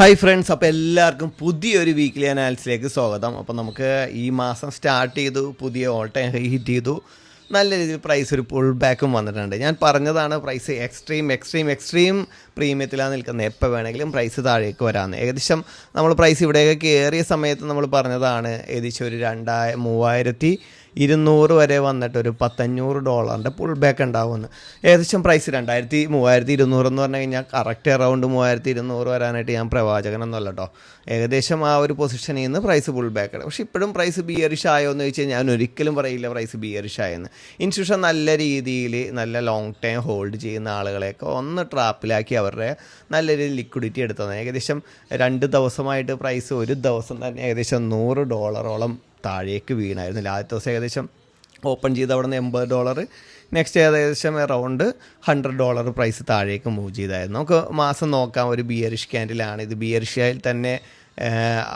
Hi friends, അപ്പോൾ എല്ലാവർക്കും പുതിയൊരു വീക്ക്ലി അനാലിസിലേക്ക് സ്വാഗതം. അപ്പോൾ നമുക്ക് ഈ മാസം സ്റ്റാർട്ട് ചെയ്തു, പുതിയ ഓൾ ടൈം ഹൈ ഹിറ്റ് ചെയ്തു, നല്ല രീതിയിൽ പ്രൈസ് ഒരു പുൾ ബാക്കും വന്നിട്ടുണ്ട്. ഞാൻ പറഞ്ഞതാണ് പ്രൈസ് എക്സ്ട്രീം പ്രീമിയത്തിലാണ് നിൽക്കുന്നത്. എപ്പോൾ വേണമെങ്കിലും പ്രൈസ് താഴേക്ക് വരാമെന്ന്. ഏകദേശം നമ്മൾ പ്രൈസ് ഇവിടെയൊക്കെ കയറിയ സമയത്ത് നമ്മൾ പറഞ്ഞതാണ് ഏകദേശം ഒരു 2200 വരെ വന്നിട്ട് ഒരു $1,500 പുൾ ബാക്ക് ഉണ്ടാവുമെന്ന്. ഏകദേശം പ്രൈസ് 3200 എന്ന് പറഞ്ഞു കഴിഞ്ഞാൽ കറക്റ്റ് അറൗണ്ട് 3200 വരാനായിട്ട് ഞാൻ പ്രവാചകനൊന്നുമല്ല കേട്ടോ. ഏകദേശം ആ ഒരു പൊസിഷനിൽ നിന്ന് പ്രൈസ് പുൾ ബാക്കാണ്. പക്ഷേ ഇപ്പോഴും പ്രൈസ് ബിയറിഷ് ആയോ എന്ന് ചോദിച്ചാൽ ഞാൻ ഒരിക്കലും പറയില്ല പ്രൈസ് ബിയറിഷ് ആയെന്ന്. ഇൻസ്റ്റിറ്റ്യൂഷൻ നല്ല രീതിയിൽ നല്ല ലോങ് ടൈം ഹോൾഡ് ചെയ്യുന്ന ആളുകളെയൊക്കെ ഒന്ന് ട്രാപ്പിലാക്കി അവരുടെ നല്ല രീതിയിൽ ലിക്വിഡിറ്റി എടുത്തതാണ്. ഏകദേശം 2 ദിവസമായിട്ട് പ്രൈസ് ഒരു ദിവസം തന്നെ ഏകദേശം $100 താഴേക്ക് വീണായിരുന്നു. ആദ്യത്തെ ദിവസം ഏകദേശം ഓപ്പൺ ചെയ്ത് അവിടെ നിന്ന് $80, നെക്സ്റ്റ് ഏകദേശം അറൗണ്ട് $100 പ്രൈസ് താഴേക്ക് മൂവ് ചെയ്തായിരുന്നു. നമുക്ക് മാസം നോക്കാം. ഒരു ബിയറിഷ് ക്യാൻഡിലാണ് ഇത്. ബിയറിഷായിൽ തന്നെ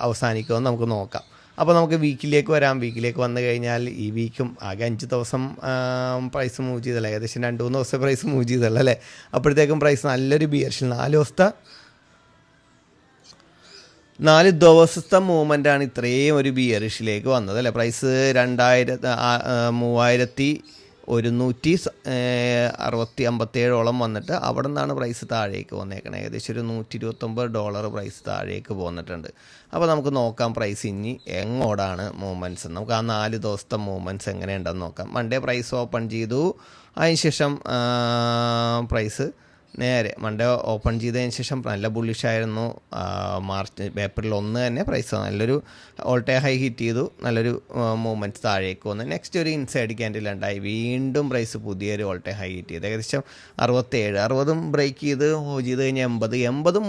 അവസാനിക്കുമെന്ന് നമുക്ക് നോക്കാം. അപ്പോൾ നമുക്ക് വീക്കിലേക്ക് വരാം. വീക്കിലേക്ക് വന്നു കഴിഞ്ഞാൽ ഈ വീക്കും ആകെ 5 ദിവസം പ്രൈസ് മൂവ് ചെയ്തല്ല, ഏകദേശം 2-3 ദിവസം പ്രൈസ് മൂവ് ചെയ്തല്ല അല്ലേ. അപ്പോഴത്തേക്കും പ്രൈസ് നല്ലൊരു ബിയറിഷിൽ 4 ദിവസത്തെ മൂവ്മെൻറ്റാണ് ഇത്രയും ഒരു ബിയറിഷിലേക്ക് വന്നത് അല്ലേ. പ്രൈസ് 3157 വന്നിട്ട് അവിടെ നിന്നാണ് പ്രൈസ് താഴേക്ക് വന്നേക്കണത്. ഏകദേശം ഒരു $129 പ്രൈസ് താഴേക്ക് പോന്നിട്ടുണ്ട്. അപ്പോൾ നമുക്ക് നോക്കാം പ്രൈസ് ഇനി എങ്ങോട്ടാണ് മൂവ്മെൻറ്റ്സ്. നമുക്ക് ആ 4 ദിവസത്തെ മൂവ്മെൻറ്റ്സ് എങ്ങനെയുണ്ടെന്ന് നോക്കാം. മൺഡേ പ്രൈസ് ഓപ്പൺ ചെയ്തു, അതിനുശേഷം പ്രൈസ് നേരെ മൺഡേ ഓപ്പൺ ചെയ്തതിന് ശേഷം നല്ല ബുള്ളിഷായിരുന്നു. ഏപ്രിൽ 1 തന്നെ പ്രൈസ് നല്ലൊരു ഓൾ ടൈം ഹൈ ഹിറ്റ് ചെയ്തു, നല്ലൊരു മൂവ്മെൻറ്റ്സ് താഴേക്ക് വന്നു. നെക്സ്റ്റ് ഒരു ഇൻസൈഡ് ക്യാൻഡിൽ ഉണ്ടായി, വീണ്ടും പ്രൈസ് പുതിയൊരു ഓൾ ടൈം ഹൈ ഹിറ്റ് ചെയ്തു. ഏകദേശം 60 ബ്രേക്ക് ചെയ്ത് മൂവ് ചെയ്ത് കഴിഞ്ഞാൽ 80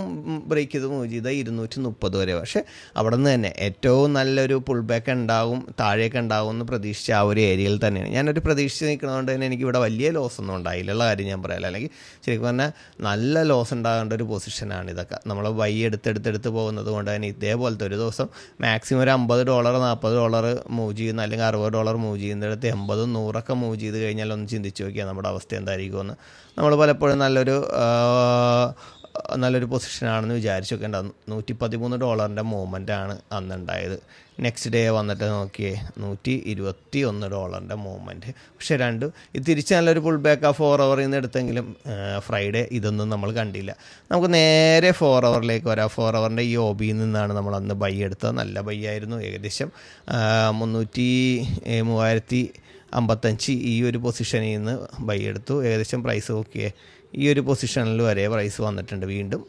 ബ്രേക്ക് ചെയ്ത് മൂവ് ചെയ്ത് 230 വരെ. പക്ഷേ അവിടെ നിന്ന് തന്നെ ഏറ്റവും നല്ലൊരു പുൾ ബാക്ക് ഉണ്ടാകും, താഴേക്ക് ഉണ്ടാകും എന്ന് പ്രതീക്ഷിച്ച ആ ഒരു ഏരിയയിൽ തന്നെയാണ് ഞാനൊരു പ്രതീക്ഷിച്ച് നിൽക്കുന്നതുകൊണ്ട് തന്നെ എനിക്കിവിടെ വലിയ ലോസ് ഒന്നും ഉണ്ടായില്ല കാര്യം ഞാൻ പറയാം. അല്ലെങ്കിൽ ശരിക്കും പറഞ്ഞാൽ നല്ല ലോസ് ഉണ്ടാകേണ്ട ഒരു പൊസിഷനാണ് ഇതൊക്കെ. നമ്മൾ ബൈ എടുത്തെടുത്ത് പോകുന്നത് കൊണ്ട് തന്നെ ഇതേപോലത്തെ ഒരു ദിവസം മാക്സിമം ഒരു $50 $40 മൂവ് ചെയ്യുന്ന, അല്ലെങ്കിൽ $60 മൂവ് ചെയ്യുന്നിടത്ത് 80 100 മൂവ് ചെയ്ത് കഴിഞ്ഞാൽ ഒന്ന് ചിന്തിച്ച് നോക്കിയാൽ നമ്മുടെ അവസ്ഥ എന്തായിരിക്കുമെന്ന്. നമ്മൾ പലപ്പോഴും നല്ലൊരു പൊസിഷനാണെന്ന് വിചാരിച്ചു നോക്കേണ്ടത്. $113 മൂവ്മെൻറ്റാണ് അന്നുണ്ടായത്. നെക്സ്റ്റ് ഡേ വന്നിട്ട് നോക്കിയേ $121 മൂവ്മെൻറ്റ്. പക്ഷേ ഇത് തിരിച്ച് നല്ലൊരു പുൾ ബാക്ക് ആ 4 hour നിന്ന് എടുത്തെങ്കിലും ഫ്രൈഡേ ഇതൊന്നും നമ്മൾ കണ്ടില്ല. നമുക്ക് നേരെ 4 hourലേക്ക് വരാം. 4 hourൻ്റെ ഈ OBയിൽ നിന്നാണ് നമ്മൾ അന്ന് ബൈ എടുത്തത്. നല്ല ബൈ ആയിരുന്നു. ഏകദേശം 3055 ഈ ഒരു പൊസിഷനിൽ നിന്ന് ബൈ എടുത്തു. ഏകദേശം പ്രൈസ് നോക്കിയേ ഈ ഒരു പൊസിഷനിൽ വരെ പ്രൈസ് വന്നിട്ടുണ്ട്. വീണ്ടും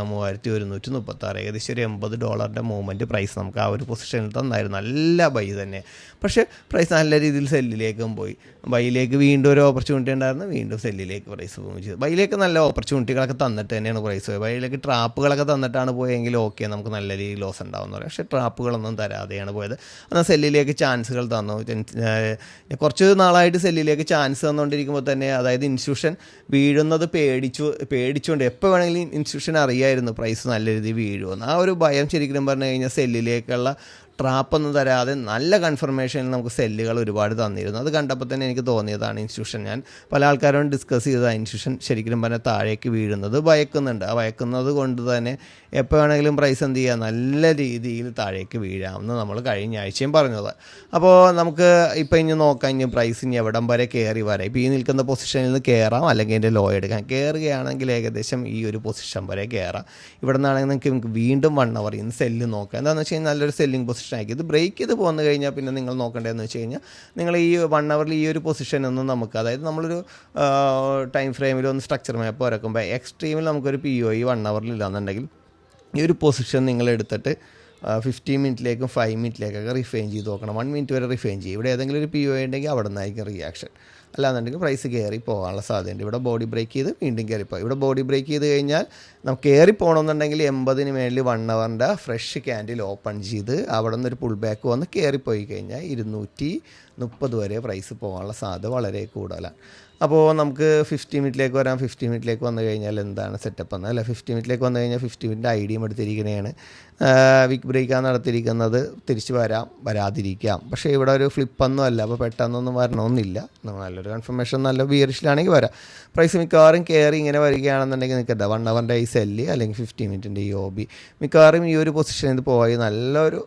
3136, ഏകദേശം ഒരു $80 മൂവ്മെൻറ്റ് പ്രൈസ് നമുക്ക് ആ ഒരു പൊസിഷനിൽ തന്നായിരുന്നു. നല്ല ബൈ തന്നെ. പക്ഷേ പ്രൈസ് നല്ല രീതിയിൽ സെല്ലിലേക്കും പോയി. ബൈയിലേക്ക് വീണ്ടും ഒരു ഓപ്പർച്യൂണിറ്റി ഉണ്ടായിരുന്നു, വീണ്ടും സെല്ലിലേക്ക് പ്രൈസ് മൂവ് ചെയ്തു. ബൈയിലേക്ക് നല്ല ഓപ്പർച്യൂണിറ്റികളൊക്കെ തന്നിട്ട് തന്നെയാണ് പ്രൈസ് പോയത്. ബൈയിലേക്ക് ട്രാപ്പുകളൊക്കെ തന്നിട്ടാണ് പോയെങ്കിൽ ഓക്കെ, നമുക്ക് നല്ല രീതിയിൽ ലോസ് ഉണ്ടാവുമെന്ന് പറയാം. പക്ഷേ ട്രാപ്പുകളൊന്നും തരാതെയാണ് പോയത്. എന്നാൽ സെല്ലിലേക്ക് ചാൻസുകൾ തന്നു. കുറച്ച് നാളായിട്ട് സെല്ലിലേക്ക് ചാൻസ് തന്നുകൊണ്ടിരിക്കുമ്പോൾ തന്നെ, അതായത് ഇൻസ്റ്റിറ്റ്യൂഷൻ വീഴുന്നത് പേടിച്ചുകൊണ്ട് എപ്പോൾ വേണമെങ്കിലും ഇൻസ്റ്റിറ്റ്യൂഷൻ അറിയായിരുന്നു പ്രൈസ് നല്ല രീതിയിൽ വീഴുമെന്ന്. ആ ഒരു ഭയം ശരിക്കും പറഞ്ഞു കഴിഞ്ഞാൽ സെല്ലിലേക്കുള്ള ട്രാപ്പൊന്നും തരാതെ നല്ല കൺഫർമേഷനിൽ നമുക്ക് സെല്ലുകൾ ഒരുപാട് തന്നിരുന്നു. അത് കണ്ടപ്പോൾ തന്നെ എനിക്ക് തോന്നിയതാണ് ഇൻസ്റ്റിറ്റ്യൂഷൻ, ഞാൻ പല ആൾക്കാരോട് ഡിസ്കസ് ചെയ്തതാണ്, ഇൻസ്റ്റിറ്റ്യൂഷൻ ശരിക്കും പറഞ്ഞാൽ താഴേക്ക് വീഴുന്നത് ഭയക്കുന്നുണ്ട്. ആ ഭയക്കുന്നത് കൊണ്ട് തന്നെ എപ്പോൾ വേണമെങ്കിലും പ്രൈസ് എന്ത് ചെയ്യുക, നല്ല രീതിയിൽ താഴേക്ക് വീഴാമെന്ന് നമ്മൾ കഴിഞ്ഞ ആഴ്ചയും പറഞ്ഞത്. അപ്പോൾ നമുക്ക് ഇപ്പോൾ ഇനി നോക്കാം, ഇനി പ്രൈസ് ഇനി എവിടം വരെ കയറി വരാം. ഇപ്പോൾ ഈ നിൽക്കുന്ന പൊസിഷനിൽ നിന്ന് കയറാം, അല്ലെങ്കിൽ എൻ്റെ ലോ എടുക്കാം. കയറുകയാണെങ്കിൽ ഏകദേശം ഈ ഒരു പൊസിഷൻ വരെ കയറാം. ഇവിടെ നിന്നാണെങ്കിൽ നമുക്ക് വീണ്ടും 1 hour ഇന്ന് സെല്ല് നോക്കാം. എന്താണെന്ന് വെച്ച് കഴിഞ്ഞാൽ നല്ലൊരു സെല്ലിംഗ് പൊസിഷൻ ആക്കി. ഇത് ബ്രേക്ക് ചെയ്ത് പോന്നു കഴിഞ്ഞാൽ പിന്നെ നിങ്ങൾ നോക്കേണ്ടതെന്ന് വെച്ച് കഴിഞ്ഞാൽ, നിങ്ങൾ ഈ 1 hourൽ ഈ ഒരു പൊസിഷനൊന്നും നമുക്ക്, അതായത് നമ്മളൊരു ടൈം ഫ്രെയിമിൽ ഒന്ന് സ്ട്രക്ചർ മാപ്പ് വരക്കുമ്പോൾ എക്സ്ട്രീമിൽ നമുക്കൊരു POE 1 hourൽ ഇല്ലാന്നുണ്ടെങ്കിൽ ഈ ഒരു പൊസിഷൻ നിങ്ങൾ എടുത്തിട്ട് 15 മിനിറ്റിലേക്കും 5 മിനിറ്റിലേക്കൊക്കെ റിഫൈൻ ചെയ്ത് നോക്കണം. 1 മിനിറ്റ് വരെ റിഫൈൻ ചെയ്യും. ഇവിടെ ഏതെങ്കിലും ഒരു POE ഉണ്ടെങ്കിൽ അവിടെ നിന്നായിരിക്കും റിയാക്ഷൻ. അല്ലാന്നുണ്ടെങ്കിൽ പ്രൈസ് കയറി പോകാനുള്ള സാധ്യതയുണ്ട്. ഇവിടെ ബോഡി ബ്രേക്ക് ചെയ്ത് വീണ്ടും കയറിപ്പോകും. ഇവിടെ ബോഡി ബ്രേക്ക് ചെയ്ത് കഴിഞ്ഞാൽ നമുക്ക് കയറി പോകണമെന്നുണ്ടെങ്കിൽ 80 മേളിൽ 1 hourൻ്റെ ഫ്രഷ് ക്യാൻഡിൽ ഓപ്പൺ ചെയ്ത് അവിടെ നിന്നൊരു പുൾ ബാക്ക് വന്ന് കയറിപ്പോയി കഴിഞ്ഞാൽ 230 വരെ പ്രൈസ് പോകാനുള്ള സാധ്യത വളരെ കൂടുതലാണ്. അപ്പോൾ നമുക്ക് 50 മിനിറ്റിലേക്ക് വരാം. 50 മിനിറ്റിലേക്ക് വന്നു കഴിഞ്ഞാൽ എന്താണ് സെറ്റപ്പ് എന്ന് അല്ല, 50 മിനിറ്റിലേക്ക് വന്നു കഴിഞ്ഞാൽ 50 മിനിറ്റ് ഐഡിയും എടുത്തിരിക്കുന്നതാണ്. വീക്ക് ബ്രേക്കാണ് നടത്തിയിരിക്കുന്നത്. തിരിച്ച് വരാം, വരാതിരിക്കാം. പക്ഷേ ഇവിടെ ഒരു ഫ്ലിപ്പൊന്നും അല്ല, അപ്പോൾ പെട്ടെന്നൊന്നും വരണമെന്നില്ല. നല്ലൊരു കൺഫർമേഷൻ നല്ല ബിയറിഷിലാണെങ്കിൽ വരാം. പ്രൈസ് മിക്കവാറും കയറി ഇങ്ങനെ വരികയാണെന്നുണ്ടെങ്കിൽ നിൽക്കട്ടെ 1 അവറിൻ്റെ ഈ സെല്ല് അല്ലെങ്കിൽ 50 മിനിറ്റിൻ്റെ ഈ OB മിക്കവാറും ഈ ഒരു പൊസിഷനിൽ പോയി നല്ലൊരു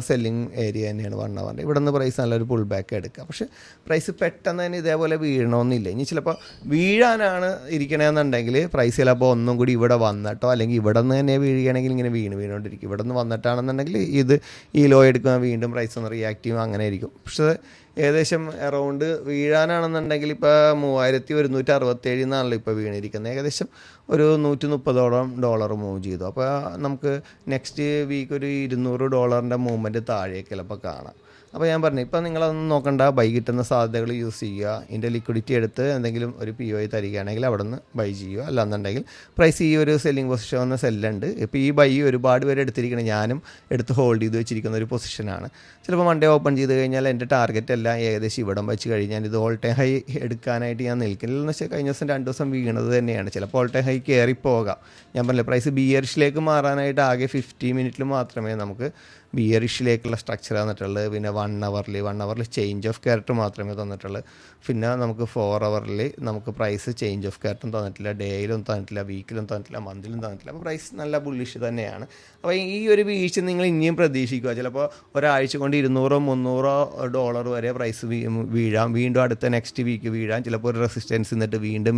സെല്ലിങ് ഏരിയ തന്നെയാണ് 1 അവറിൻ്റെ. ഇവിടെ നിന്ന് പ്രൈസ് നല്ലൊരു പുൾ ബാക്ക് എടുക്കുക. പക്ഷേ പ്രൈസ് പെട്ടെന്ന് തന്നെ ഇതേപോലെ വീഴണമെന്നില്ല. ഇനി ചിലപ്പോൾ വീഴാനാണ് ഇരിക്കണമെന്നുണ്ടെങ്കിൽ പ്രൈസ് ചിലപ്പോൾ ഒന്നും കൂടി ഇവിടെ വന്നിട്ടോ അല്ലെങ്കിൽ ഇവിടെ നിന്ന് തന്നെ വീഴുകയാണെങ്കിൽ ഇങ്ങനെ വീണുകൊണ്ടിരിക്കും. ഇവിടെ നിന്ന് വന്നിട്ടാണെന്നുണ്ടെങ്കിൽ ഈ ലോ എടുക്കുക, വീണ്ടും പ്രൈസ് ഒന്ന് റിയാക്ട് ചെയ്യും, അങ്ങനെ ആയിരിക്കും. പക്ഷേ ഏകദേശം അറൗണ്ട് വീഴാനാണെന്നുണ്ടെങ്കിൽ ഇപ്പോൾ 3167 എന്നാണല്ലോ ഇപ്പോൾ വീണിരിക്കുന്നത്. ഏകദേശം ഒരു $130 മൂവ് ചെയ്തു. അപ്പോൾ നമുക്ക് നെക്സ്റ്റ് വീക്ക് ഒരു $200 മൂവ്മെൻറ്റ് താഴേക്ക് ചിലപ്പോൾ കാണാം. അപ്പോൾ ഞാൻ പറഞ്ഞു, ഇപ്പോൾ നിങ്ങളതൊന്നും നോക്കണ്ട, ബൈ കിട്ടുന്ന സാധ്യതകൾ യൂസ് ചെയ്യുക. ഇതിൻ്റെ ലിക്വിഡിറ്റി എടുത്ത് എന്തെങ്കിലും ഒരു POI തരികയാണെങ്കിൽ അവിടെ നിന്ന് ബൈ ചെയ്യുക. അല്ലാന്നുണ്ടെങ്കിൽ പ്രൈസ് ഈ ഒരു സെല്ലിംഗ് പൊസിഷൻ വന്ന സെല്ലുണ്ട്. ഇപ്പോൾ ഈ ബൈ ഒരുപാട് പേര് എടുത്തിരിക്കണം, ഞാനും എടുത്ത് ഹോൾഡ് ചെയ്ത് വെച്ചിരിക്കുന്ന ഒരു പൊസിഷനാണ്. ചിലപ്പോൾ മൺഡേ ഓപ്പൺ ചെയ്ത് കഴിഞ്ഞാൽ എൻ്റെ ടാർഗറ്റ് എല്ലാം ഏകദേശം ഇവിടം വെച്ച് കഴിഞ്ഞാൽ ഇത് ഓൾ ടൈം ഹൈ എടുക്കാനായിട്ട് ഞാൻ നിൽക്കില്ല. എന്ന് വെച്ചാൽ കഴിഞ്ഞ ദിവസം 2 ദിവസം വീണത് തന്നെയാണ്. ചിലപ്പോൾ ഓൾ ടൈം ഹൈ കയറിപ്പോകാം. ഞാൻ പറഞ്ഞില്ല, പ്രൈസ് ബിയറിഷിലേക്ക് മാറാനായിട്ട് ആകെ 50 മിനിറ്റിൽ മാത്രമേ നമുക്ക് ബിയറിഷിലേക്കുള്ള സ്ട്രക്ചർ തന്നിട്ടുള്ളത്. പിന്നെ 1 അവറിൽ ചേഞ്ച് ഓഫ് ക്യാരക്ടർ മാത്രമേ തന്നിട്ടുള്ളൂ. പിന്നെ നമുക്ക് 4 അവറിൽ നമുക്ക് പ്രൈസ് ചേഞ്ച് ഓഫ് ക്യാരക്ടറും തന്നിട്ടില്ല, ഡേയിലും തന്നിട്ടില്ല, വീക്കിലും തന്നിട്ടില്ല, മന്തിലും തന്നിട്ടില്ല. അപ്പോൾ പ്രൈസ് നല്ല ബുള്ളിഷ് തന്നെയാണ്. അപ്പോൾ ഈ ഒരു വീഴ്ച നിങ്ങൾ ഇനിയും പ്രതീക്ഷിക്കുക. ചിലപ്പോൾ ഒരാഴ്ച കൊണ്ട് $200-300 വരെ പ്രൈസ് വീഴാം. വീണ്ടും അടുത്ത നെക്സ്റ്റ് വീക്ക് വീഴാം. ചിലപ്പോൾ ഒരു റെസിസ്റ്റൻസ് നിന്നിട്ട് വീണ്ടും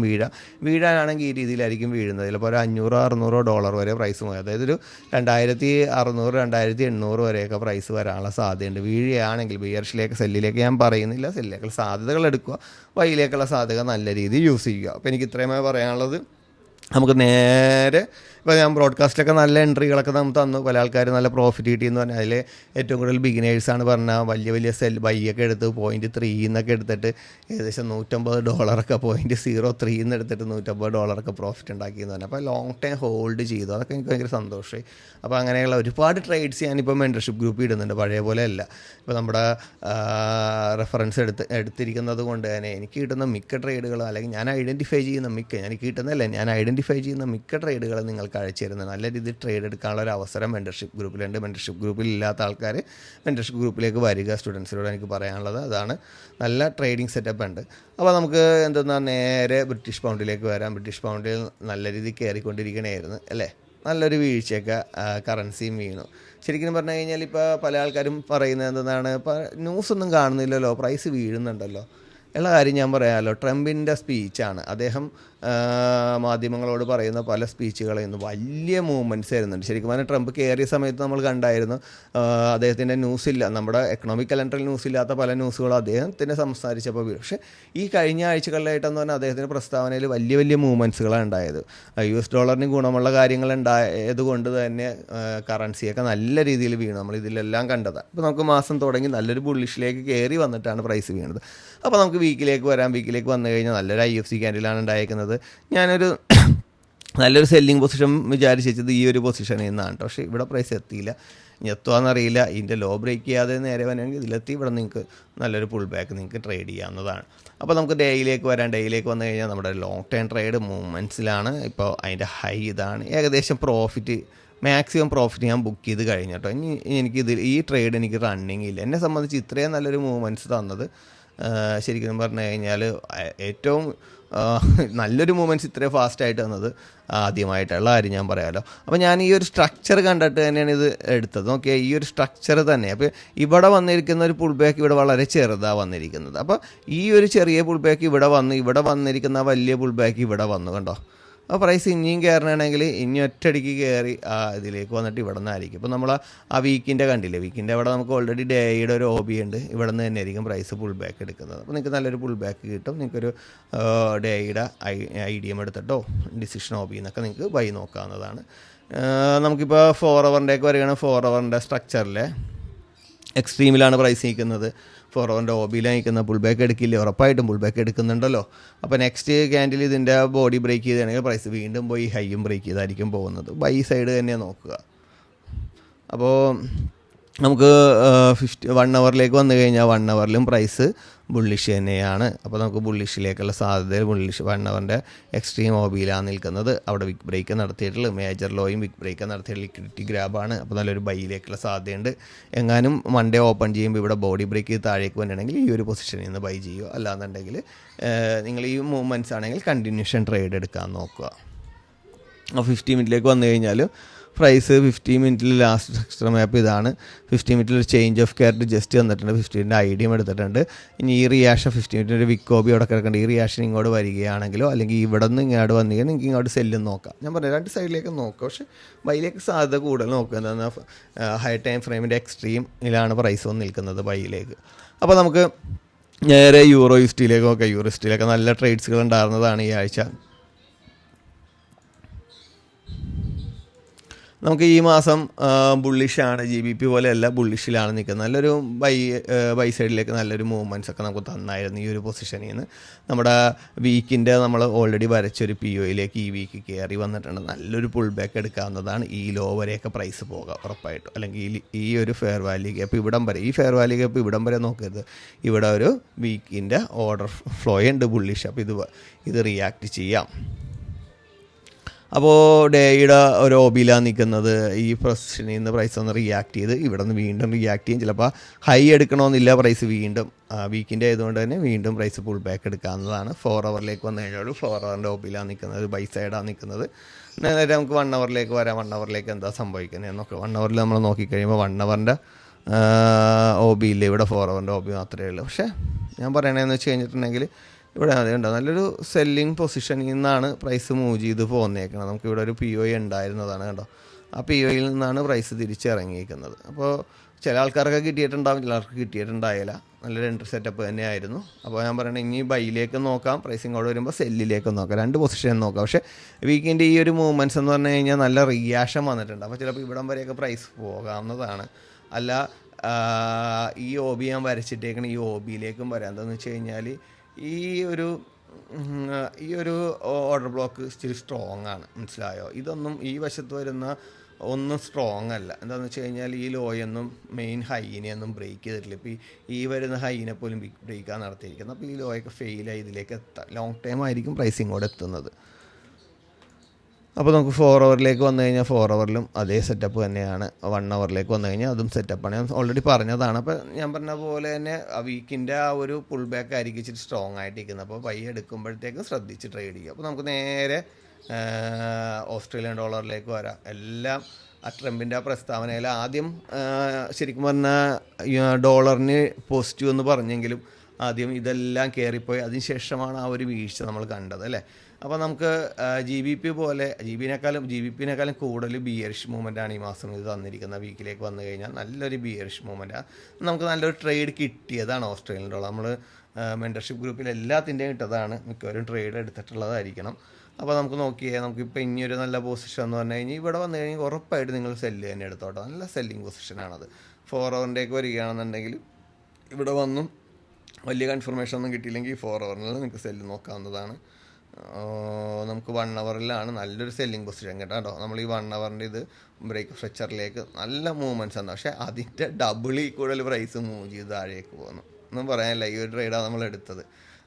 വീഴാനാണെങ്കിൽ ഈ രീതിയിലായിരിക്കും വീഴുന്നത്. ചിലപ്പോൾ ഒരു $500-600 വരെ പ്രൈസ് പോയി, അതായത് ഒരു 2600-2800 വരെയൊക്കെ പ്രൈസ് വരാനുള്ള സാധ്യതയുണ്ട്. വീഴുകയാണെങ്കിൽ ബിയർഷിലേക്ക് സെല്ലിലേക്ക് ഞാൻ പറയുന്നില്ല, സെല്ലിലേക്കുള്ള സാധ്യതകൾ എടുക്കുക, വൈയിലേക്കുള്ള സാധ്യത നല്ല രീതിയിൽ യൂസ് ചെയ്യുക. അപ്പോൾ എനിക്ക് ഇത്രയുമായി പറയാനുള്ളത്. നമുക്ക് നേരെ ഇപ്പോൾ ഞാൻ ബ്രോഡ്കാസ്റ്റിലൊക്കെ നല്ല എൻട്രികളൊക്കെ നമുക്ക് തന്നു. പല ആൾക്കാർ നല്ല പ്രോഫിറ്റ് കിട്ടിയെന്ന് പറഞ്ഞാൽ അതിൽ ഏറ്റവും കൂടുതൽ ബിഗിനേഴ്സാണ് പറഞ്ഞാൽ വലിയ ബൈയൊക്കെ എടുത്ത് 0.3 എന്നൊക്കെ എടുത്തിട്ട് ഏകദേശം $150 0.03 എന്ന് എടുത്തിട്ട് $150 പ്രോഫിറ്റ് ഉണ്ടാക്കിയെന്ന് പറഞ്ഞാൽ അപ്പോൾ ലോങ് ടൈം ഹോൾഡ് ചെയ്തു. അതൊക്കെ എനിക്ക് ഭയങ്കര സന്തോഷമായി. അപ്പോൾ അങ്ങനെയുള്ള ഒരുപാട് ട്രേഡ്സ് ഞാനിപ്പോൾ മെൻറ്റർഷിപ്പ് ഗ്രൂപ്പ് ഇടുന്നുണ്ട്. പഴയ പോലെ അല്ല, ഇപ്പോൾ നമ്മുടെ റെഫറൻസ് എടുത്തിരിക്കുന്നത് കൊണ്ട് തന്നെ എനിക്ക് കിട്ടുന്ന മിക്ക ട്രേഡുകളും അല്ലെങ്കിൽ ഞാൻ ഐഡൻറ്റിഫൈ ചെയ്യുന്ന എനിക്ക് കിട്ടുന്നതല്ല, ഞാൻ ഐഡൻറ്റിഫൈ ചെയ്യുന്ന മിക്ക ട്രേഡുകളും നിങ്ങൾക്ക് അയച്ചു തരുന്നത്. നല്ല രീതിയിൽ ട്രേഡ് എടുക്കാനുള്ള ഒരു അവസരം മെൻറ്റർഷിപ്പ് ഗ്രൂപ്പിലുണ്ട്. മെൻറ്റർഷിപ്പ് ഗ്രൂപ്പിൽ ഇല്ലാത്ത ആൾക്കാർ മെൻറ്റർഷിപ്പ് ഗ്രൂപ്പിലേക്ക് വരിക. സ്റ്റുഡൻസിനോട് എനിക്ക് പറയാനുള്ളത് അതാണ്. നല്ല ട്രേഡിംഗ് സെറ്റപ്പ് ഉണ്ട്. അപ്പോൾ നമുക്ക് എന്തെന്നാൽ നേരെ ബ്രിട്ടീഷ് പൗണ്ടിലേക്ക് വരാം. ബ്രിട്ടീഷ് പൗണ്ടിൽ നല്ല രീതിയിൽ കയറിക്കൊണ്ടിരിക്കണമായിരുന്നു അല്ലേ. നല്ലൊരു വീഴ്ചയൊക്കെ കറൻസിയും വീണു. ശരിക്കും പറഞ്ഞു കഴിഞ്ഞാൽ ഇപ്പോൾ പല ആൾക്കാരും പറയുന്നത് എന്താണ്, ഇപ്പോൾ ന്യൂസൊന്നും കാണുന്നില്ലല്ലോ, പ്രൈസ് വീഴുന്നുണ്ടല്ലോ. ഉള്ള കാര്യം ഞാൻ പറയാമല്ലോ. ട്രംപിൻ്റെ സ്പീച്ചാണ്. അദ്ദേഹം മാധ്യമങ്ങളോട് പറയുന്ന പല സ്പീച്ചുകളിൽ നിന്ന് വലിയ മൂവ്മെൻറ്റ്സ് വരുന്നുണ്ട്. ശരിക്കും പറഞ്ഞാൽ ട്രംപ് കയറിയ സമയത്ത് നമ്മൾ കണ്ടായിരുന്നു അദ്ദേഹത്തിൻ്റെ ന്യൂസില്ല, നമ്മുടെ എക്കണോമിക് കലണ്ടറിൽ ന്യൂസില്ലാത്ത പല ന്യൂസുകളും അദ്ദേഹത്തിൻ്റെ സംസാരിച്ചപ്പോൾ വീഴും. പക്ഷേ ഈ കഴിഞ്ഞ ആഴ്ചകളിലായിട്ടെന്ന് പറഞ്ഞാൽ അദ്ദേഹത്തിൻ്റെ പ്രസ്താവനയിൽ വലിയ മൂവ്മെൻറ്റ്സുകളാണ് ഉണ്ടായത്. US $ന് ഗുണമുള്ള കാര്യങ്ങൾ ഉണ്ടായതുകൊണ്ട് തന്നെ കറൻസിയൊക്കെ നല്ല രീതിയിൽ വീണു. നമ്മൾ ഇതിലെല്ലാം കണ്ടതാണ്. ഇപ്പോൾ നമുക്ക് മാസം തുടങ്ങി നല്ലൊരു ബുള്ളിഷിലേക്ക് കയറി വന്നിട്ടാണ് പ്രൈസ് വീണത്. അപ്പോൾ നമുക്ക് വീക്കിലേക്ക് വരാം. വീക്കിലേക്ക് വന്നു കഴിഞ്ഞാൽ നല്ലൊരു IFC ക്യാൻഡിലാണ് ഉണ്ടായിരിക്കുന്നത്. ഞാനൊരു നല്ലൊരു സെല്ലിംഗ് പൊസിഷൻ വിചാരിച്ചത് ഈ ഒരു പൊസിഷനിൽ നിന്നാണ്. പക്ഷേ ഇവിടെ പ്രൈസ് എത്തിയില്ല. ഇനി എത്തുകയെന്നറിയില്ല. ഇതിൻ്റെ ലോ ബ്രേക്ക് ചെയ്യാതെ നേരെ വരണമെങ്കിൽ ഇതിലെത്തി ഇവിടെ നിങ്ങൾക്ക് നല്ലൊരു പുൾ ബാക്ക് നിങ്ങൾക്ക് ട്രേഡ് ചെയ്യാവുന്നതാണ്. അപ്പോൾ നമുക്ക് ഡേയിലേക്ക് വരാം. ഡേയിലേക്ക് വന്നു കഴിഞ്ഞാൽ നമ്മുടെ ലോങ് ടൈം ട്രേഡ് മൂവ്മെൻറ്റ്സിലാണ്. ഇപ്പോൾ അതിൻ്റെ ഹൈ ഇതാണ്. ഏകദേശം മാക്സിമം പ്രോഫിറ്റ് ഞാൻ ബുക്ക് ചെയ്ത് കഴിഞ്ഞു കേട്ടോ. ഈ ട്രേഡ് എനിക്ക് റണ്ണിങ് ഇല്ല. എന്നെ സംബന്ധിച്ച് ഇത്രയും നല്ലൊരു മൂവ്മെൻറ്റ്സ് തന്നത് ശരിക്കും പറഞ്ഞു കഴിഞ്ഞാൽ ഏറ്റവും നല്ലൊരു മൂവ്മെൻറ്റ്സ് ഇത്രയും ഫാസ്റ്റായിട്ട് തന്നത് ആദ്യമായിട്ടുള്ള കാര്യം ഞാൻ പറയാമല്ലോ. അപ്പോൾ ഞാൻ ഈ ഒരു സ്ട്രക്ചർ കണ്ടിട്ട് തന്നെയാണ് ഇത് എടുത്തത്. ഓക്കെ, ഈ ഒരു സ്ട്രക്ചർ തന്നെ. അപ്പോൾ ഇവിടെ വന്നിരിക്കുന്ന ഒരു പുൾ ബാക്ക് ഇവിടെ വളരെ ചെറുതാണ് വന്നിരിക്കുന്നത്. അപ്പോൾ ഈ ഒരു ചെറിയ പുൾ ബാക്ക് ഇവിടെ വന്നിരിക്കുന്ന വലിയ പുൾ ബാക്ക് ഇവിടെ വന്നു കണ്ടോ. അപ്പോൾ പ്രൈസ് ഇനിയും കയറണമെങ്കിൽ ഇനി ഒറ്റയടിക്ക് കയറി ഇതിലേക്ക് വന്നിട്ട് ഇവിടെ നിന്നായിരിക്കും. ഇപ്പോൾ നമ്മൾ വീക്കിൻ്റെ കണ്ടില്ലേ, വീക്കിൻ്റെ അവിടെ നമുക്ക് ഓൾറെഡി ഡേയുടെ ഒരു OB ഉണ്ട്. ഇവിടെ നിന്ന് തന്നെ ആയിരിക്കും പ്രൈസ് പുൾ ബാക്ക് എടുക്കുന്നത്. അപ്പോൾ നിങ്ങൾക്ക് നല്ലൊരു പുൾ ബാക്ക് കിട്ടും. നിങ്ങൾക്കൊരു ഡേയുടെ IDM എടുത്തിട്ടോ ഡിസിഷൻ OB എന്നൊക്കെ നിങ്ങൾക്ക് ബൈ നോക്കാവുന്നതാണ്. നമുക്കിപ്പോൾ 4 അവറിൻ്റെയൊക്കെ വരികയാണെങ്കിൽ 4 അവറിൻ്റെ സ്ട്രക്ചറിലെ എക്സ്ട്രീമിലാണ് പ്രൈസ് നിൽക്കുന്നത്. 4 അവറിൻ്റെ OBയിൽ നിൽക്കുന്ന പുൾ ബാക്ക് എടുക്കില്ലേ, ഉറപ്പായിട്ടും പുൾ ബാക്ക് എടുക്കുന്നുണ്ടല്ലോ. അപ്പോൾ നെക്സ്റ്റ് ക്യാൻഡിൽ ഇതിൻ്റെ ബോഡി ബ്രേക്ക് ചെയ്താണെങ്കിൽ പ്രൈസ് വീണ്ടും പോയി ഹൈയും ബ്രേക്ക് ചെയ്തായിരിക്കും പോകുന്നത്. ബൈ സൈഡ് തന്നെ നോക്കുക. അപ്പോൾ നമുക്ക് 1 അവറിലേക്ക് വന്നു കഴിഞ്ഞാൽ 1 അവറിലും പ്രൈസ് ബുള്ളിഷ് തന്നെയാണ്. അപ്പോൾ നമുക്ക് ബുള്ളിഷിലേക്കുള്ള സാധ്യത ബുള്ളിഷ് 1 അവറിൻ്റെ എക്സ്ട്രീം ഓബിയിലാണ് നിൽക്കുന്നത്. അവിടെ വിക്ക് ബ്രേക്ക് നടത്തിയിട്ടുള്ള മേജർ ലോയും വിക്ക് ബ്രേക്ക് നടത്തിയിട്ടുള്ള ലിക്വിഡിറ്റി ഗ്രാബാണ്. അപ്പോൾ നല്ലൊരു ബൈയിലേക്കുള്ള സാധ്യതയുണ്ട്. എങ്ങാനും മൺഡേ ഓപ്പൺ ചെയ്യുമ്പോൾ ഇവിടെ ബോഡി ബ്രേക്ക് താഴേക്ക് വന്നിട്ടുണ്ടെങ്കിൽ ഈ ഒരു പൊസിഷനിൽ നിന്ന് ബൈ ചെയ്യുക. അല്ലാന്നുണ്ടെങ്കിൽ നിങ്ങൾ ഈ മൂവ്മെൻറ്റ്സ് ആണെങ്കിൽ കണ്ടിന്യൂഷൻ ട്രേഡ് എടുക്കാൻ നോക്കുക. 50 മിനിറ്റിലേക്ക് വന്നു കഴിഞ്ഞാൽ പ്രൈസ് 50 മിനിറ്റിൽ ലാസ്റ്റ് എക്സ്ട്രാ മാപ്പ് ഇതാണ്. 50 മിനിറ്റിൽ ഒരു ചേഞ്ച് ഓഫ് ക്യാരറ്റ് ജസ്റ്റ് വന്നിട്ടുണ്ട്. 50 ഐഡിയം എടുത്തിട്ടുണ്ട്. ഇനി ഈ റിയാക്ഷൻ 50 മിനിറ്റിൻ്റെ വിക്കോബി അവിടെ കിടക്കേണ്ട. ഈ റിയാക്ഷൻ ഇങ്ങോട്ട് വരികയാണെങ്കിലോ അല്ലെങ്കിൽ ഇവിടെ നിന്ന് ഇങ്ങോട്ട് വന്നു കഴിഞ്ഞാൽ നിങ്ങൾക്ക് ഇങ്ങോട്ട് സെല്ലും നോക്കാം. ഞാൻ പറയാം 2 സൈഡിലേക്ക് നോക്കാം. പക്ഷേ ബൈയിലേക്ക് സാധ്യത കൂടുതൽ നോക്കുക. എന്താണെന്ന് ഹൈ ടൈം ഫ്രെയിമിൻ്റെ എക്സ്ട്രീമിലാണ് പ്രൈസ് വന്ന് നിൽക്കുന്നത് ബൈയിലേക്ക്. അപ്പോൾ നമുക്ക് നേരെ യൂറോ യുസ്റ്റിയിലേക്ക് നോക്കാം. യൂറോ യുസ്റ്റിയിലൊക്കെ നല്ല ട്രേഡ്സുകൾ ഉണ്ടായിരുന്നതാണ് ഈ ആഴ്ച. നമുക്ക് ഈ മാസം ബുള്ളിഷാണ്. GBP പോലെയല്ല, ബുള്ളിഷിലാണ് നിൽക്കുന്നത്. നല്ലൊരു ബൈ സൈഡിലേക്ക് നല്ലൊരു മൂവ്മെൻറ്റ്സ് ഒക്കെ നമുക്ക് തന്നായിരുന്നു ഈ ഒരു പൊസിഷനിൽ നിന്ന്. നമ്മുടെ വീക്കിൻ്റെ നമ്മൾ ഓൾറെഡി വരച്ചൊരു POയിലേക്ക് ഈ വീക്ക് കയറി വന്നിട്ടുണ്ട്. നല്ലൊരു പുൾ ബാക്ക് എടുക്കാവുന്നതാണ്. ഈ ലോ വരെയൊക്കെ പ്രൈസ് പോകാം ഉറപ്പായിട്ടും. അല്ലെങ്കിൽ ഈ ഒരു ഫെയർ വാല്യൂ ഗ്യാപ്പ് ഇവിടം വരെ, ഈ ഫെയർ വാല്യൂ ഗ്യാപ്പ് ഇവിടം വരെ നോക്കരുത്. ഇവിടെ ഒരു വീക്കിൻ്റെ ഓർഡർ ഫ്ലോ ഉണ്ട് ബുള്ളിഷ്. അപ്പോൾ ഇത് റിയാക്ട് ചെയ്യാം. അപ്പോൾ ഡേയുടെ ഒരു ഓബിയിലാണ് നിൽക്കുന്നത്. ഈ പൊസിഷനിൽ നിന്ന് പ്രൈസ് ഒന്ന് റിയാക്ട് ചെയ്ത് ഇവിടെ നിന്ന് വീണ്ടും റിയാക്ട് ചെയ്യും. ചിലപ്പോൾ ഹൈ എടുക്കണമെന്നില്ല. പ്രൈസ് വീണ്ടും വീക്കിൻ്റെ ആയതുകൊണ്ട് തന്നെ വീണ്ടും പ്രൈസ് പുൾ ബാക്ക് എടുക്കാവുന്നതാണ്. 4 അവറിലേക്ക് വന്നു കഴിഞ്ഞാൽ 4 അവറിൻ്റെ ഓബിയിലാണ് നിൽക്കുന്നത്, ബൈ സൈഡാണ് നിൽക്കുന്നത്. നേരെ നമുക്ക് 1 അവറിലേക്ക് വരാം. 1 അവറിലേക്ക് എന്താ സംഭവിക്കുന്നത് എന്നൊക്കെ 1 അവറിൽ നമ്മൾ നോക്കിക്കഴിയുമ്പോൾ 1 അവറിൻ്റെ ഓബിയില്ല. ഇവിടെ 4 അവറിൻ്റെ ഓബി മാത്രമേ ഉള്ളൂ. പക്ഷേ ഞാൻ പറയണതെന്ന് വെച്ച് കഴിഞ്ഞിട്ടുണ്ടെങ്കിൽ ഇവിടെ അതുണ്ടോ നല്ലൊരു സെല്ലിങ് പൊസിഷനിൽ നിന്നാണ് പ്രൈസ് മൂവ് ചെയ്ത് പോന്നേക്കുന്നത്. നമുക്കിവിടെ ഒരു POI ഉണ്ടായിരുന്നതാണ് കേട്ടോ. ആ POയിൽ നിന്നാണ് പ്രൈസ് തിരിച്ചിറങ്ങിയിരിക്കുന്നത്. അപ്പോൾ ചില ആൾക്കാർക്ക് കിട്ടിയിട്ടുണ്ടാവും, ചില ആൾക്ക് കിട്ടിയിട്ടുണ്ടായില്ല. നല്ലൊരു എൻട്രി സെറ്റപ്പ് തന്നെയായിരുന്നു. അപ്പോൾ ഞാൻ പറയണത് ഇനി ബൈയിലേക്ക് നോക്കാം, പ്രൈസിങ് അവിടെ വരുമ്പോൾ സെല്ലിലേക്ക് നോക്കാം, 2 പൊസിഷൻ നോക്കാം. പക്ഷേ വീക്കിൻ്റെ ഈ ഒരു മൂവ്മെൻറ്റ്സ് എന്ന് പറഞ്ഞു കഴിഞ്ഞാൽ നല്ല റിയാക്ഷൻ വന്നിട്ടുണ്ട്. അപ്പോൾ ചിലപ്പോൾ ഇവിടം വരെയൊക്കെ പ്രൈസ് പോകാവുന്നതാണ്. അല്ല ഈ OB ഞാൻ വരച്ചിട്ടേക്കണ ഈ OBയിലേക്കും വരാം. എന്താണെന്ന് വെച്ച് കഴിഞ്ഞാൽ ഈ ഒരു ഓർഡർ ബ്ലോക്ക് ഇച്ചിരി സ്ട്രോങ് ആണ്, മനസ്സിലായോ? ഇതൊന്നും ഈ വശത്ത് വരുന്ന ഒന്നും സ്ട്രോങ് അല്ല. എന്താണെന്ന് വെച്ച് കഴിഞ്ഞാൽ ഈ ലോയൊന്നും മെയിൻ ഹൈനെയൊന്നും ബ്രേക്ക് ചെയ്തിട്ടില്ല. ഇപ്പോൾ ഈ വരുന്ന ഹൈനെ പോലും ബിഗ് ബ്രേക്കാണ് നടത്തിയിരിക്കുന്നത്. അപ്പോൾ ഈ ലോയൊക്കെ ഫെയിലായി ഇതിലേക്ക് എത്താം. ലോങ് ടൈം ആയിരിക്കും പ്രൈസിങ് കൂടെ എത്തുന്നത്. അപ്പോൾ നമുക്ക് 4 അവറിലേക്ക് വന്നു കഴിഞ്ഞാൽ 4 അവറിലും അതേ സെറ്റപ്പ് തന്നെയാണ്. 1 അവറിലേക്ക് വന്നു കഴിഞ്ഞാൽ അതും സെറ്റപ്പാണ്. ഞാൻ ഓൾറെഡി പറഞ്ഞതാണ്. അപ്പോൾ ഞാൻ പറഞ്ഞ പോലെ തന്നെ ആ വീക്കിൻ്റെ ആ ഒരു പുൾ ബാക്ക് ആയിരിക്കും ഇച്ചിരി സ്ട്രോങ് ആയിട്ടിരിക്കുന്നത്. അപ്പോൾ പയ്യെ എടുക്കുമ്പോഴത്തേക്കും ശ്രദ്ധിച്ച് ട്രേഡ് ചെയ്യുക. അപ്പോൾ നമുക്ക് നേരെ ഓസ്ട്രേലിയൻ ഡോളറിലേക്ക് വരാം. എല്ലാം ആ ട്രംപിൻ്റെ ആ പ്രസ്താവനയിൽ ആദ്യം ശരിക്കും പറഞ്ഞാൽ ഡോളറിന് പോസിറ്റീവ് എന്ന് പറഞ്ഞെങ്കിലും ആദ്യം ഇതെല്ലാം കയറിപ്പോയി. അതിന് ശേഷമാണ് ആ ഒരു വീഴ്ച നമ്മൾ കണ്ടത് അല്ലേ. അപ്പോൾ നമുക്ക് GBP പോലെ GBPനേക്കാളും കൂടുതൽ ബിയറിഷ് മൂവ്മെൻറ്റാണ് ഈ മാസം ഇത് തന്നിരിക്കുന്നത്. വീക്കിലേക്ക് വന്നു കഴിഞ്ഞാൽ നല്ലൊരു ബിയറിഷ് മൂവ്മെൻറ്റാണ്. നമുക്ക് നല്ലൊരു ട്രേഡ് കിട്ടിയതാണ് ഓസ്ട്രേലിയൻ ഡോളർ. നമ്മൾ മെൻറ്റർഷിപ്പ് ഗ്രൂപ്പിൽ എല്ലാത്തിൻ്റെയും ഇട്ടതാണ്. മിക്കവരും ട്രേഡ് എടുത്തിട്ടുള്ളതായിരിക്കണം. അപ്പോൾ നമുക്ക് നോക്കിയാൽ നമുക്കിപ്പോൾ ഇനിയൊരു നല്ല പൊസിഷൻ എന്ന് പറഞ്ഞു കഴിഞ്ഞാൽ ഇവിടെ വന്നു കഴിഞ്ഞാൽ ഉറപ്പായിട്ട് നിങ്ങൾ സെല്ല് തന്നെ എടുത്തോട്ടോ. നല്ല സെല്ലിങ് പൊസിഷനാണത്. 4 അവറിൻ്റെയൊക്കെ വരികയാണെന്നുണ്ടെങ്കിൽ ഇവിടെ വന്നും വലിയ കൺഫർമേഷൻ ഒന്നും കിട്ടിയില്ലെങ്കിൽ 4 അവറിൽ നിങ്ങൾക്ക് സെല്ല് നോക്കാവുന്നതാണ്. നമുക്ക് 1 അവറിലാണ് നല്ലൊരു സെല്ലിംഗ് പൊസിഷൻ കേട്ടോ. നമ്മൾ ഈ 1 അവറിൻ്റെ ഇത് ബ്രേക്ക് സ്ട്രക്ചറിലേക്ക് നല്ല മൂവ്മെൻറ്റ്സ് ആണ്. പക്ഷേ അതിൻ്റെ ഡബിളിൽ കൂടുതൽ പ്രൈസ് മൂവ് ചെയ്ത് താഴേക്ക് പോകുന്നു. ഒന്നും പറയാനില്ല. ഈ ഒരു ട്രേഡാണ് നമ്മൾ എടുത്തത്.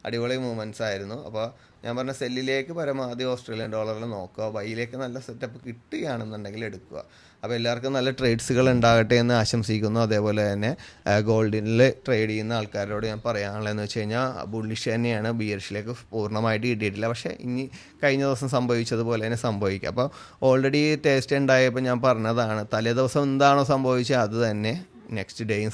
അടിപൊളി മൂവ്മെൻറ്റ്സ് ആയിരുന്നു. അപ്പോൾ ഞാൻ പറഞ്ഞ സെല്ലിലേക്ക് പരമാവധി ഓസ്ട്രേലിയൻ ഡോളറിൽ നോക്കുക. ബൈയിലേക്ക് നല്ല സെറ്റപ്പ് കിട്ടുകയാണെന്നുണ്ടെങ്കിൽ എടുക്കുക. അപ്പോൾ എല്ലാവർക്കും നല്ല ട്രേഡ്സുകൾ ഉണ്ടാകട്ടെ എന്ന് ആശംസിക്കുന്നു. അതേപോലെ തന്നെ ഗോൾഡിനിൽ ട്രേഡ് ചെയ്യുന്ന ആൾക്കാരോട് ഞാൻ പറയാനുള്ളതെന്ന് വെച്ച് കഴിഞ്ഞാൽ ബുള്ളിഷ് തന്നെയാണ്. ബിയറിഷിലേക്ക് പൂർണ്ണമായിട്ട് കിട്ടിയിട്ടില്ല. പക്ഷേ ഇനി കഴിഞ്ഞ ദിവസം സംഭവിച്ചതുപോലെ തന്നെ സംഭവിക്കുക. അപ്പോൾ ഓൾറെഡി ടേസ്റ്റ് ഉണ്ടായപ്പോൾ ഞാൻ പറഞ്ഞതാണ്, തലേ ദിവസം എന്താണോ സംഭവിച്ചത് അത് തന്നെ നെക്സ്റ്റ് ഡേയും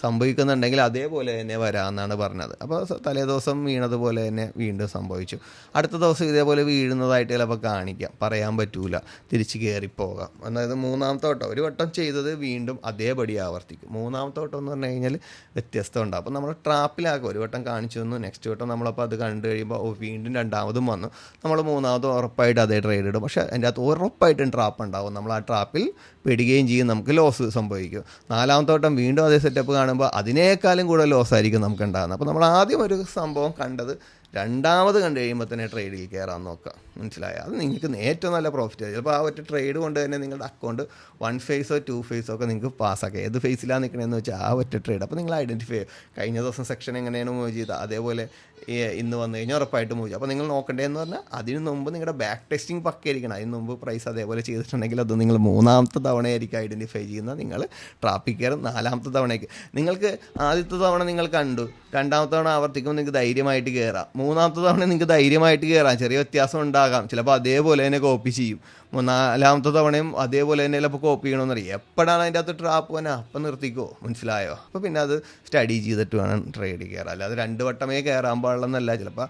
സംഭവിക്കുന്നുണ്ടെങ്കിൽ അതേപോലെ തന്നെ വരാമെന്നാണ് പറഞ്ഞത്. അപ്പോൾ തലേ ദിവസം വീണതുപോലെ തന്നെ വീണ്ടും സംഭവിച്ചു. അടുത്ത ദിവസം ഇതേപോലെ വീഴുന്നതായിട്ട് ചിലപ്പോൾ കാണിക്കാം, പറയാൻ പറ്റൂല, തിരിച്ച് കയറിപ്പോകാം. അതായത് 3ാമത്തെ വട്ടം ഒരു വട്ടം ചെയ്തത് വീണ്ടും അതേപടി ആവർത്തിക്കും. 3ാമത്തെ വട്ടം എന്ന് പറഞ്ഞു കഴിഞ്ഞാൽ വ്യത്യസ്തം ഉണ്ടാകും. അപ്പോൾ നമ്മൾ ട്രാപ്പിലാക്കും. ഒരു വട്ടം കാണിച്ചു തന്നു, നെക്സ്റ്റ് വട്ടം നമ്മളപ്പോൾ അത് കണ്ടു കഴിയുമ്പോൾ വീണ്ടും 2ാമതും വന്നു, നമ്മൾ 3ാമതും ഉറപ്പായിട്ട് അതേ ട്രേഡ് ഇടും. പക്ഷേ അതിൻ്റെ അകത്ത് ഉറപ്പായിട്ടും ട്രാപ്പ് ഉണ്ടാവും. നമ്മൾ ആ ട്രാപ്പിൽ പെടുകയും ചെയ്യും, നമുക്ക് ലോസ് സംഭവിക്കും. 4ാമത്തെ വട്ടം വീണ്ടും അതേ സെറ്റപ്പ് കാണുമ്പോൾ അതിനേക്കാളും കൂടുതൽ ലോസ് ആയിരിക്കും നമുക്ക് ഉണ്ടാകുന്നത്. അപ്പോൾ നമ്മൾ ആദ്യം ഒരു സംഭവം കണ്ടത് രണ്ടാമത് കണ്ടു കഴിയുമ്പോൾ തന്നെ ട്രേഡിൽ കയറാൻ നോക്കുക. മനസ്സിലായോ? അത് നിങ്ങൾക്ക് ഏറ്റവും നല്ല പ്രോഫിറ്റ് ആയി. ചിലപ്പോൾ ആ ഒറ്റ ട്രേഡ് കൊണ്ട് തന്നെ നിങ്ങളുടെ അക്കൗണ്ട് 1 ഫേസോ 2 ഫേസോ ഒക്കെ നിങ്ങൾക്ക് പാസ്സാക്കാം. ഏത് ഫേസിലാണ് നിൽക്കണമെന്ന് വെച്ചാൽ ആ ഒറ്റ ട്രേഡ്. അപ്പോൾ നിങ്ങൾ ഐഡൻറ്റിഫൈ ചെയ്യും. കഴിഞ്ഞ ദിവസം സെക്ഷൻ എങ്ങനെയാണ് മൂവ് ചെയ്തത്, അതേപോലെ ഇന്ന് വന്നു കഴിഞ്ഞാൽ ഉറപ്പായിട്ട് മൂവ് ചെയ്യും. അപ്പോൾ നിങ്ങൾ നോക്കേണ്ടതെന്ന് പറഞ്ഞാൽ അതിന് മുമ്പ് നിങ്ങളുടെ ബാക്ക് ടെസ്റ്റിംഗ് പക്കയായിരിക്കണം. അതിന് മുമ്പ് പ്രൈസ് അതേപോലെ ചെയ്തിട്ടുണ്ടെങ്കിൽ അത് നിങ്ങൾ 3ാമത്തെ തവണയായിരിക്കും ഐഡൻറ്റിഫൈ ചെയ്യുന്നത്. നിങ്ങൾ ട്രാപ്പിൽ കയറും 4ാമത്തെ തവണയ്ക്ക്. നിങ്ങൾക്ക് ആദ്യത്തെ തവണ നിങ്ങൾ കണ്ടു, 2ാമത്തെ തവണ ആവർത്തിക്കുമ്പോൾ നിങ്ങൾക്ക് ധൈര്യമായിട്ട് കയറാം, 3ാമത്തെ തവണ നിങ്ങൾക്ക് ധൈര്യമായിട്ട് കയറാം. ചെറിയ വ്യത്യാസം ഉണ്ടാകാം, ചിലപ്പോൾ അതേപോലെ തന്നെ കോപ്പി ചെയ്യും. 4ാമത്തെ തവണയും അതേപോലെ തന്നെ ചിലപ്പോൾ കോപ്പി ചെയ്യണമെന്നറിയാം. എപ്പോഴാണ് അതിൻ്റെ അകത്ത് ട്രാപ്പ് വന്നാൽ അപ്പം നിർത്തിക്കോ. മനസ്സിലായോ? അപ്പോൾ പിന്നെ അത് സ്റ്റഡി ചെയ്തിട്ട് വേണം ട്രേഡിൽ കയറാം. അല്ലാതെ 2 വട്ടമേ കയറാൻ പാടില്ലെന്നല്ല. ചിലപ്പോൾ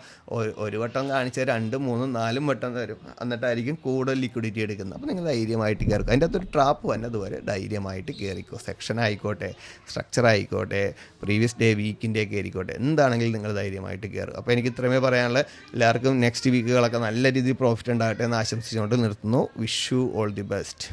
ഒരു വട്ടം കാണിച്ചാൽ 2, 3, 4 വട്ടം തരും. എന്നിട്ടായിരിക്കും കൂടുതൽ ലിക്വിഡിറ്റി എടുക്കുന്നത്. അപ്പോൾ നിങ്ങൾ ധൈര്യമായിട്ട് കയറുക. അതിൻ്റെ അകത്തൊരു ട്രാപ്പ് വന്നതുവരെ ധൈര്യമായിട്ട് കയറിക്കോ. സെക്ഷൻ ആയിക്കോട്ടെ, സ്ട്രക്ചർ ആയിക്കോട്ടെ, പ്രീവിയസ് ഡേ വീക്കിൻ്റെ ഒക്കെ ആയിക്കോട്ടെ, എന്താണെങ്കിലും നിങ്ങൾ ധൈര്യമായിട്ട് കയറുക. അപ്പോൾ എനിക്ക് ഇത്രമേ പറയാനുള്ളത്. എല്ലാവർക്കും നെക്സ്റ്റ് വീക്കുകളൊക്കെ നല്ല രീതിയിൽ പ്രോഫിറ്റ് ഉണ്ടാകട്ടെ എന്ന് ആശംസിച്ചുകൊണ്ട് നിർത്തുന്നു. Wish you all the best.